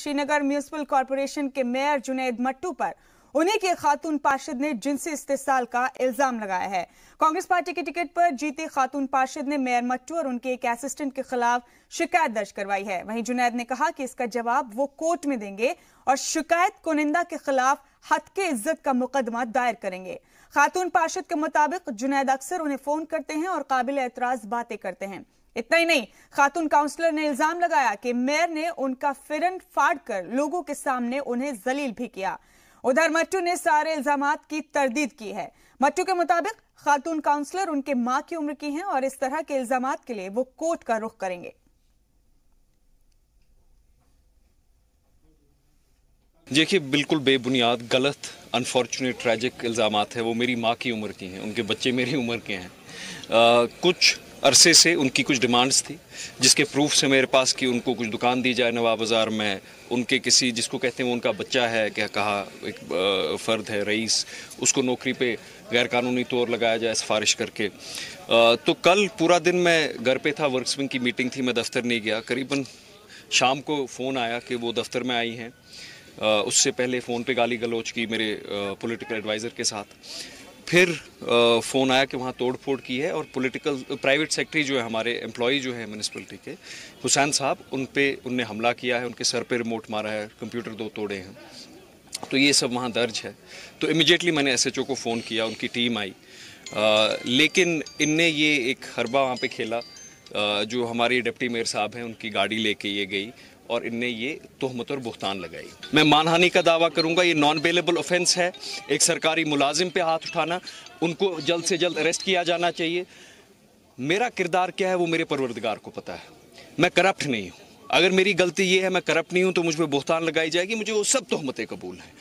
Srinagar municipal corporation के mayor Junaid Mattu पर उन्हीं के खातून पार्षद ने जिनसी इस्तेसाल का इल्जाम लगाया है। कांग्रेस पार्टी की टिकट पर जीती खातून पार्षद ने मेयर मट्टू और उनके एक असिस्टेंट के खिलाफ शिकायत दर्ज करवाई है। वहीं जुनैद ने कहा कि इसका जवाब वो कोर्ट में देंगे और शिकायत कुनिंदा के खिलाफ हत्के इज्जत का मुकदमा दायर करेंगे। खातून पार्षद के मुताबिक जुनैद अक्सर उन्हें फोन करते हैं और काबिल एतराज बातें करते हैं। इतना ही नहीं, खातून काउंसलर ने इल्जाम लगाया कि मेयर ने उनका फिरन फाड़कर लोगों के सामने उन्हें जलील भी किया। उधर मट्टू ने सारे इल्जामात की तरदीद की है। मट्टू के मुताबिक खातून काउंसलर उनके मां की उम्र की हैं और इस तरह के इल्जामात के लिए वो कोर्ट का रुख करेंगे। देखिए, बिल्कुल बेबुनियाद, गलत, अनफॉर्चुनेट, ट्रैजिक इल्जामात है। वो मेरी माँ की उम्र की हैं, उनके बच्चे मेरी उम्र के हैं। कुछ अरसे से उनकी कुछ डिमांड्स थी जिसके प्रूफ से मेरे पास कि उनको कुछ दुकान दी जाए नवाब बाज़ार में, उनके किसी जिसको कहते हैं वो उनका बच्चा है, क्या कहा, एक फ़र्द है रईस, उसको नौकरी पे गैरकानूनी तौर लगाया जाए सिफारिश करके। तो कल पूरा दिन मैं घर पे था, वर्क्स विंग की मीटिंग थी, मैं दफ्तर नहीं गया। करीबन शाम को फ़ोन आया कि वो दफ्तर में आई हैं। उससे पहले फ़ोन पे गाली गलौज की मेरे पॉलिटिकल एडवाइज़र के साथ। फिर फ़ोन आया कि वहाँ तोड़ फोड़ की है और प्राइवेट सेक्रेटरी जो है, हमारे एम्प्लॉई जो है म्यूनिसिपलिटी के, हुसैन साहब, उनने हमला किया है, उनके सर पे रिमोट मारा है, कंप्यूटर 2 तोड़े हैं। तो ये सब वहाँ दर्ज है। तो इमीडिएटली मैंने SHO को फ़ोन किया, उनकी टीम आई। लेकिन इनने ये एक हरबा वहाँ पे खेला। जो हमारे डिप्टी मेयर साहब हैं, उनकी गाड़ी लेके ये गई और इनने ये तोहमत और बुहतान लगाई। मैं मानहानि का दावा करूंगा, ये नॉन बेलेबल ऑफेंस है। एक सरकारी मुलाजिम पे हाथ उठाना, उनको जल्द से जल्द अरेस्ट किया जाना चाहिए। मेरा किरदार क्या है वो मेरे परवरदिगार को पता है। मैं करप्ट नहीं हूँ। अगर मेरी गलती ये है मैं करप्ट नहीं हूँ तो मुझ पर बुहतान लगाई जाएगी, मुझे वो सब तोहमतें कबूल हैं।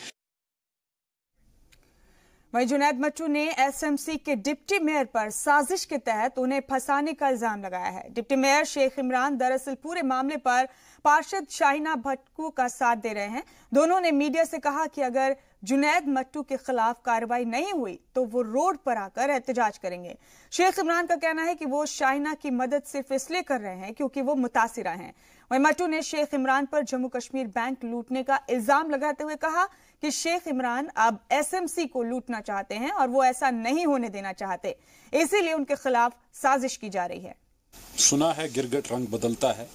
वहीं जुनैद मट्टू ने SMC के डिप्टी मेयर पर साजिश के तहत उन्हें फंसाने का इल्जाम लगाया है। डिप्टी मेयर शेख इमरान दरअसल पूरे मामले पर पार्षद शाहिना भट्टू का साथ दे रहे हैं। दोनों ने मीडिया से कहा कि अगर जुनैद मट्टू के खिलाफ कार्रवाई नहीं हुई तो वो रोड पर आकर एहतजाज करेंगे। शेख इमरान का कहना है कि वो शाहिना की मदद सिर्फ इसलिए कर रहे हैं क्योंकि वो मुतासिरा हैं। वहीं मट्टू ने शेख इमरान पर जम्मू कश्मीर बैंक लूटने का इल्जाम लगाते हुए कहा कि शेख इमरान अब SMC को लूटना चाहते हैं और वो ऐसा नहीं होने देना चाहते, इसीलिए उनके खिलाफ साजिश की जा रही है। सुना है गिरगट रंग बदलता है,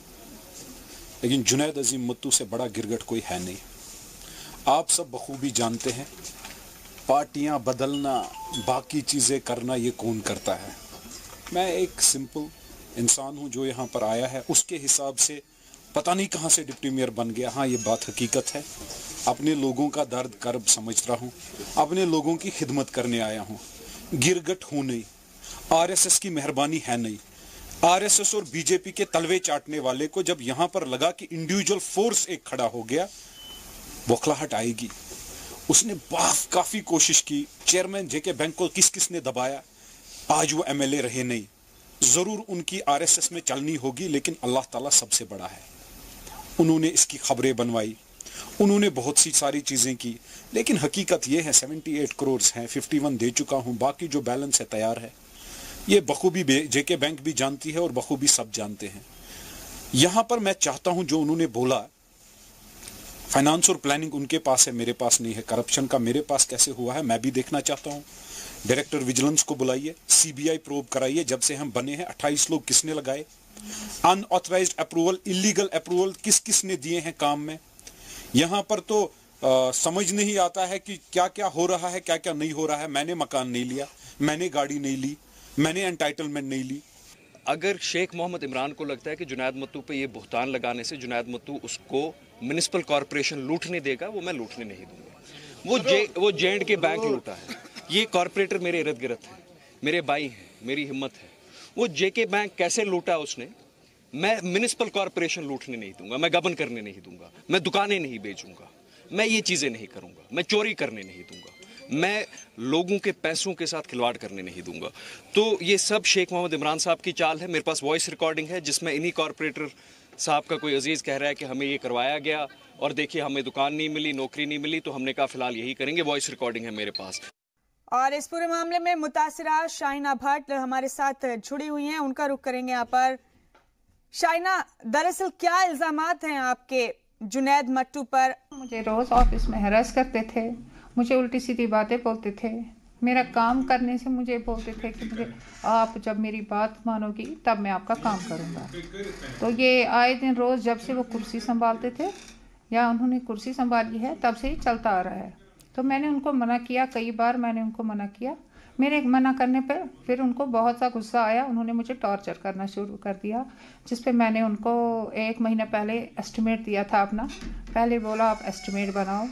लेकिन जुनैद अजीम मट्टू से बड़ा गिरगट कोई है नहीं। आप सब बखूबी जानते हैं, पार्टियां बदलना, बाकी चीजें करना ये कौन करता है। मैं एक सिंपल इंसान हूं जो यहाँ पर आया है, उसके हिसाब से पता नहीं कहां से डिप्टी मेयर बन गया। हाँ, ये बात हकीकत है। अपने लोगों का दर्द कर्ब समझ रहा हूं, अपने लोगों की खिदमत करने आया हूं। गिरगट हूं नहीं, RSS की मेहरबानी है नहीं। RSS और BJP के तलवे चाटने वाले को जब यहां पर लगा कि इंडिविजुअल फोर्स एक खड़ा हो गया, बौखलाहट आएगी। उसने काफी कोशिश की। चेयरमैन JK बैंक को किस किस ने दबाया, आज वो MLA रहे नहीं। जरूर उनकी RSS में चलनी होगी, लेकिन अल्लाह ताला सबसे बड़ा है। उन्होंने इसकी खबरें बनवाई, उन्होंने बहुत सी सारी चीजें की, लेकिन हकीकत यह है 78 करोड़ हैं, 51 दे चुका हूं, बाकी जो बैलेंस है तैयार है। ये बखूबी JK बैंक भी जानती है और बखूबी सब जानते हैं। यहां पर मैं चाहता हूं जो उन्होंने बोला, फाइनेंस और प्लानिंग उनके पास है, मेरे पास नहीं है। करप्शन का मेरे पास कैसे हुआ है मैं भी देखना चाहता हूं। डायरेक्टर विजिलेंस को बुलाइए, CBI प्रोब कराइए, जब से हम बने हैं 28 लोग किसने लगाए, अनऑथराइज्ड अप्रूवल, इलीगल अप्रूवल किस किस ने दिए हैं काम में। यहां पर तो समझ नहीं आता है कि क्या क्या हो रहा है, क्या क्या नहीं हो रहा है। मैंने मकान नहीं लिया, मैंने गाड़ी नहीं ली, मैंने एंटाइटलमेंट नहीं ली। अगर शेख मोहम्मद इमरान को लगता है कि जुनैद मट्टू पे ये बुहतान लगाने से जुनैद मट्टू उसको म्युनिसिपल कॉरपोरेशन लूटने देगा, वो मैं लूटने नहीं दूंगा। वो J&K बैंक लूटा है। ये कॉरपोरेटर मेरे इर्द गिर्द है, मेरे भाई हैं, मेरी हिम्मत है। वो JK बैंक कैसे लूटा उसने, मैं म्युनिसिपल कॉरपोरेशन लूटने नहीं दूंगा, मैं गबन करने नहीं दूंगा, मैं दुकानें नहीं बेचूंगा, मैं ये चीजें नहीं करूंगा, मैं चोरी करने नहीं दूंगा, मैं लोगों के पैसों के साथ खिलवाड़ करने नहीं दूंगा। तो ये सब शेख मोहम्मद इमरान साहब की चाल है। मेरे पास वॉइस रिकॉर्डिंग है जिसमें इन्हीं कॉरपोरेटर साहब का कोई अजीज कह रहा है कि हमें ये करवाया गया और देखिए हमें दुकान नहीं मिली, नौकरी नहीं मिली, तो हमने कहा फिलहाल यही करेंगे। वॉइस रिकॉर्डिंग है मेरे पास। और इस पूरे मामले में मुतासिरा शाहिना भट्ट हमारे साथ जुड़ी हुई हैं, उनका रुख करेंगे यहाँ पर। शाहिना, दरअसल क्या इल्जामात हैं आपके जुनैद मट्टू पर। मुझे रोज ऑफिस में हरास करते थे, मुझे उल्टी सीधी बातें बोलते थे, मेरा काम करने से मुझे बोलते थे कि मुझे आप जब मेरी बात मानोगी तब मैं आपका काम करूँगा। तो ये आए दिन रोज़ जब से वो कुर्सी संभालते थे या उन्होंने कुर्सी संभाली है तब से ही चलता आ रहा है। तो मैंने उनको मना किया, कई बार मैंने उनको मना किया। मेरे मना करने पर फिर उनको बहुत सा गुस्सा आया, उन्होंने मुझे टॉर्चर करना शुरू कर दिया, जिस पे मैंने उनको 1 महीना पहले एस्टिमेट दिया था अपना। पहले बोला आप एस्टिमेट बनाओ,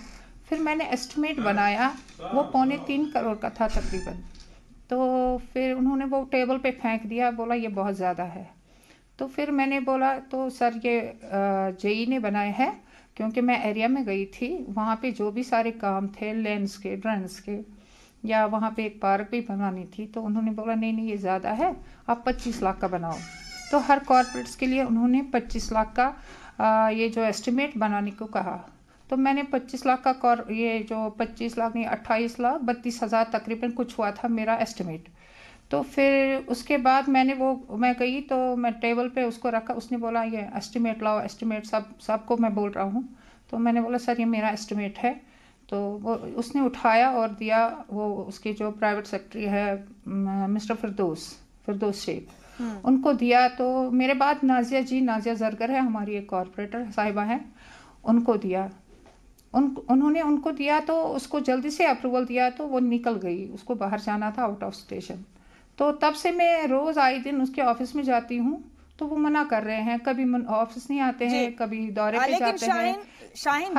फिर मैंने एस्टिमेट बनाया, वो 2.25 करोड़ का था तकरीबन। तो फिर उन्होंने वो टेबल पे फेंक दिया, बोला ये बहुत ज़्यादा है। तो फिर मैंने बोला तो सर ये जेई ने बनाए हैं, क्योंकि मैं एरिया में गई थी, वहाँ पे जो भी सारे काम थे लेंस के, ड्रेन्स के, या वहाँ पे एक पार्क भी बनानी थी। तो उन्होंने बोला नहीं नहीं ये ज़्यादा है, आप 25 लाख का बनाओ। तो हर कॉर्पोरेट्स के लिए उन्होंने 25 लाख का ये जो एस्टिमेट बनाने को कहा। तो मैंने 25 लाख का ये जो 25 लाख नहीं 28 लाख 32,000 तकरीबन कुछ हुआ था मेरा एस्टिमेट। तो फिर उसके बाद मैं गई तो मैं टेबल पे उसको रखा, उसने बोला ये एस्टिमेट लाओ, एस्टिमेट सबको मैं बोल रहा हूँ। तो मैंने बोला सर ये मेरा एस्टिमेट है। तो वो उसने उठाया और दिया, वो उसके जो प्राइवेट सेक्रेटरी है मिस्टर फिरदौस शेख, उनको दिया। तो मेरे बाद नाजिया जरगर है, हमारी एक कॉर्पोरेटर साहिबा हैं, उनको दिया। उन्होंने उनको दिया तो उसको जल्दी से अप्रूवल दिया, तो वो निकल गई, उसको बाहर जाना था आउट ऑफ स्टेशन। तो तब से मैं रोज़ आए दिन उसके ऑफिस में जाती हूँ, तो वो मना कर रहे हैं, कभी ऑफिस नहीं आते हैं, कभी दौरे पे जाते हैं। शाहीन,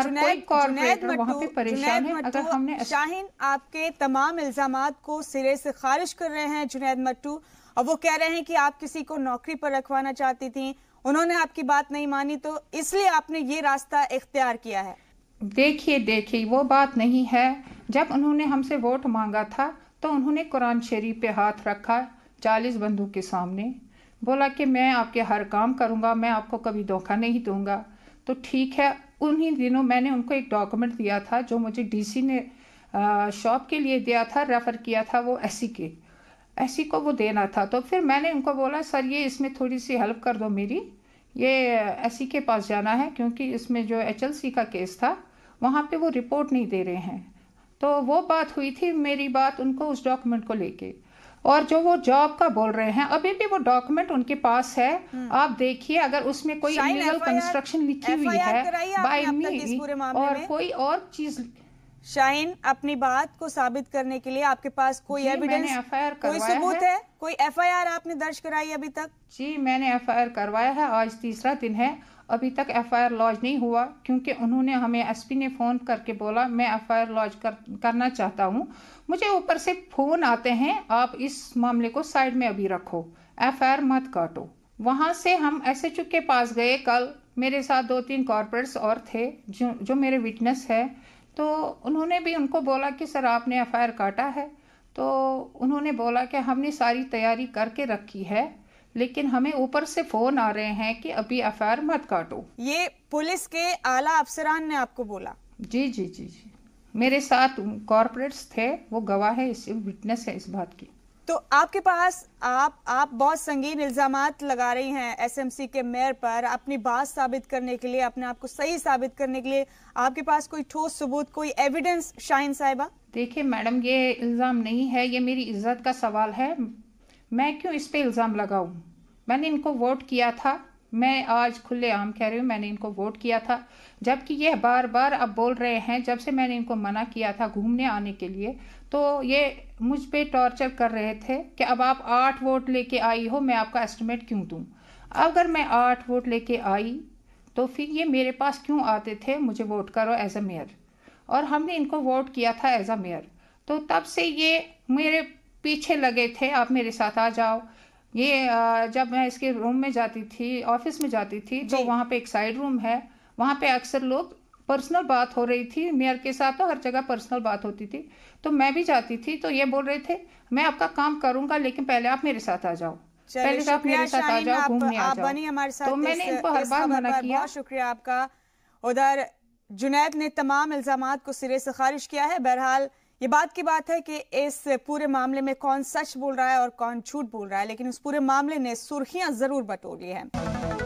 शाहीन आपके तमाम इल्जामात को सिरे से खारिज कर रहे हैं जुनैद मट्टू, और वो कह रहे हैं कि आप किसी को नौकरी पर रखवाना चाहती थी, उन्होंने आपकी बात नहीं मानी, तो इसलिए आपने ये रास्ता इख्तियार किया है। देखिए वो बात नहीं है। जब उन्होंने हमसे वोट मांगा था तो उन्होंने कुरान शरीफ पे हाथ रखा 40 बंदों के सामने, बोला कि मैं आपके हर काम करूंगा, मैं आपको कभी धोखा नहीं दूंगा। तो ठीक है, उन्हीं दिनों मैंने उनको एक डॉक्यूमेंट दिया था जो मुझे डीसी ने शॉप के लिए दिया था, रेफर किया था, वो एसी को वो देना था। तो फिर मैंने उनको बोला सर ये इसमें थोड़ी सी हेल्प कर दो मेरी, ये एसी के पास जाना है, क्योंकि इसमें जो HLC का केस था वहाँ पे वो रिपोर्ट नहीं दे रहे हैं। तो वो बात हुई थी मेरी बात उनको उस डॉक्यूमेंट को लेके, और जो वो जॉब का बोल रहे हैं अभी भी वो डॉक्यूमेंट उनके पास है। आप देखिए अगर उसमें कोई इलीगल कंस्ट्रक्शन लिखी हुई है बाय मी और कोई और चीज। शाहीन, अपनी बात को साबित करने के लिए आपके पास कोई एविडेंस, कोई सबूत है? कोई FIR आपने दर्ज कराई अभी तक? जी मैंने FIR करवाया है, आज 3रा दिन है, अभी तक FIR लॉन्च नहीं हुआ, क्योंकि उन्होंने हमें SP ने फ़ोन करके बोला मैं FIR लॉन्च करना चाहता हूँ। मुझे ऊपर से फ़ोन आते हैं आप इस मामले को साइड में अभी रखो, FIR मत काटो। वहाँ से हम SHO के पास गए, कल मेरे साथ 2-3 कॉर्पोरेट्स और थे जो मेरे विटनेस है। तो उन्होंने भी उनको बोला कि सर आपने FIR काटा है। तो उन्होंने बोला कि हमने सारी तैयारी करके रखी है, लेकिन हमें ऊपर से फोन आ रहे हैं कि अभी FIR मत काटो। ये पुलिस के आला अफसरान ने आपको बोला? जी, मेरे साथ कॉर्पोरेट्स थे, वो गवाह है, इस विटनेस है इस बात की। तो आपके पास आप बहुत संगीन इल्जामात लगा रही हैं SMC के मेयर पर, अपनी बात साबित करने के लिए, अपने आप को सही साबित करने के लिए आपके पास कोई ठोस सबूत, कोई एविडेंस? शाहीन साहिबा देखिए मैडम, ये इल्ज़ाम नहीं है, ये मेरी इज्जत का सवाल है। मैं क्यों इस पे इल्ज़ाम लगाऊं? मैंने इनको वोट किया था, मैं आज खुलेआम कह रही हूँ, मैंने इनको वोट किया था, जबकि ये बार बार अब बोल रहे हैं, जब से मैंने इनको मना किया था घूमने आने के लिए, तो ये मुझ पे टॉर्चर कर रहे थे कि अब आप 8 वोट लेके आई हो, मैं आपका एस्टिमेट क्यों दूं? अगर मैं 8 वोट लेके आई तो फिर ये मेरे पास क्यों आते थे मुझे वोट करो एज अ मेयर, और हमने इनको वोट किया था एज अ मेयर। तो तब से ये मेरे पीछे लगे थे, आप मेरे साथ आ जाओ। ये जब मैं इसके रूम में जाती थी, ऑफिस में जाती थी, तो वहाँ पे एक साइड रूम है, वहाँ पे अक्सर लोग पर्सनल बात हो रही थी, मेयर के साथ तो हर जगह पर्सनल बात होती थी, तो मैं भी जाती थी। तो ये बोल रहे थे मैं आपका काम करूंगा, लेकिन पहले आप मेरे साथ आ जाओ, पहले आप मेरे साथ आ जाओ, घूमने आ जाओ। हमारे साथ तो मैंने इनको हर बार मना किया। बहुत शुक्रिया आपका। उधर जुनैद ने तमाम इल्जामात को सिरे से खारिज किया है। बहरहाल ये बात की बात है कि इस पूरे मामले में कौन सच बोल रहा है और कौन झूठ बोल रहा है, लेकिन उस पूरे मामले ने सुर्खियां जरूर बटोर ली हैं।